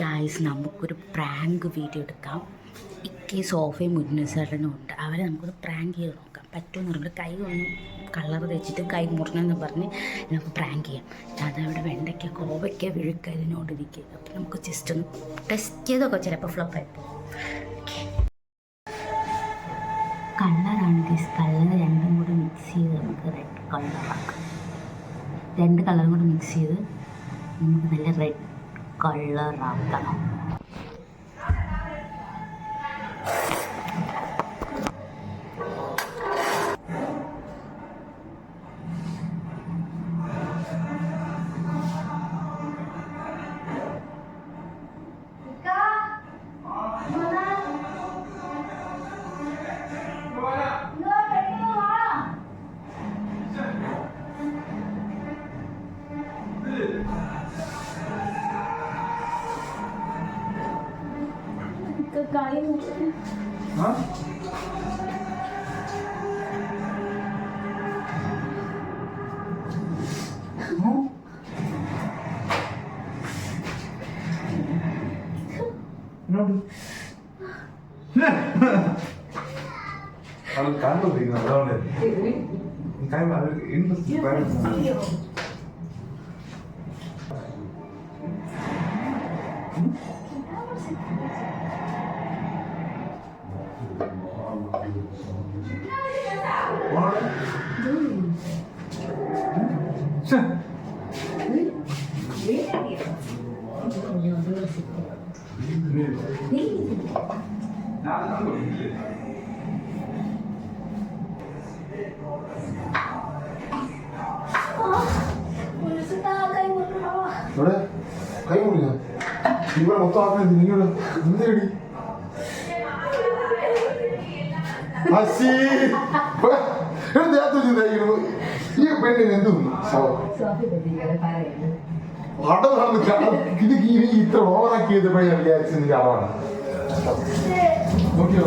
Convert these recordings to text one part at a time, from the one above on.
Guys, നമുക്കൊരു prank video എടുക്കാം. ഇക്കേ സോഫയും മുന്നേസേട്ടനും ഉണ്ട്. അവരെ നമുക്കൊന്ന് പ്രാങ്ക് ചെയ്ത് നോക്കാം. പറ്റുമെന്ന് പറയുമ്പോൾ കൈ ഒന്ന് കളർ തേച്ചിട്ട് കൈ മുറിഞ്ഞെന്ന് പറഞ്ഞ് നമുക്ക് പ്രാങ്ക് ചെയ്യാം. അതവിടെ വെണ്ടയ്ക്ക, കോവയ്ക്ക, വിഴുക്ക ഇതിനോടിരിക്കുക. അപ്പം നമുക്ക് ജസ്റ്റ് ഒന്ന് ടെസ്റ്റ് ചെയ്തൊക്കെ ചിലപ്പോൾ ഫ്ലോപ്പായി പോകും. കളറാണ് ഗൈസ്. കളർ രണ്ടും കൂടെ മിക്സ് ചെയ്ത് നമുക്ക് റെഡ് കളറാക്കാം. രണ്ട് കളറും കൂടെ മിക്സ് ചെയ്ത് നമുക്ക് നല്ല red കളറാക്കണം. Kalau kantor di mana deh? Kayak mana investasi banyak. ഇവിടെ കൈ മുറിഞ്ഞ ഇവിടെ മൊത്തം ആക്കണേ നിങ്ങളുടെ എന്തേടി ഈ പെണ്ണിന് എന്ത് ഇത് ഇത്ര ഓവറാക്കിയത് ഞാൻ വിചാരിച്ചത് എനിക്ക് അറിവാണ്. നോക്കിയോ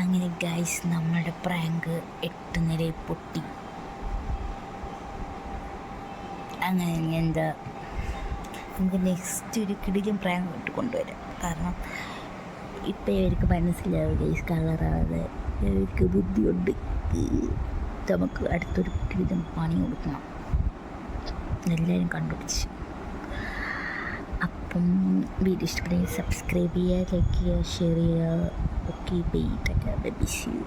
അങ്ങനെ ഗൈസ്, നമ്മളുടെ പ്രാങ്ക് 8 നിലയിൽ പൊട്ടി. അങ്ങനെ എന്താ നമുക്ക് നെക്സ്റ്റ് ഒരു കിടിലൻ പ്രാങ്ക് ഇട്ട് കൊണ്ടുവരാം. കാരണം ഇപ്പം ഇവർക്ക് മനസ്സിലാവും ഗൈസ്, കളറാതെ ഇവർക്ക് ബുദ്ധിയുണ്ട്. നമുക്ക് അടുത്തൊരു കിടിലൻ പണി കൊടുക്കണം. എല്ലാവരും കണ്ടുപിടിച്ച്. അപ്പം വീഡിയോ ഇഷ്ടപ്പെടുമെങ്കിൽ സബ്സ്ക്രൈബ് ചെയ്യുക, ലൈക്ക് ചെയ്യുക, ഷെയർ ചെയ്യുക. Okay, bye, tata, bye, miss U.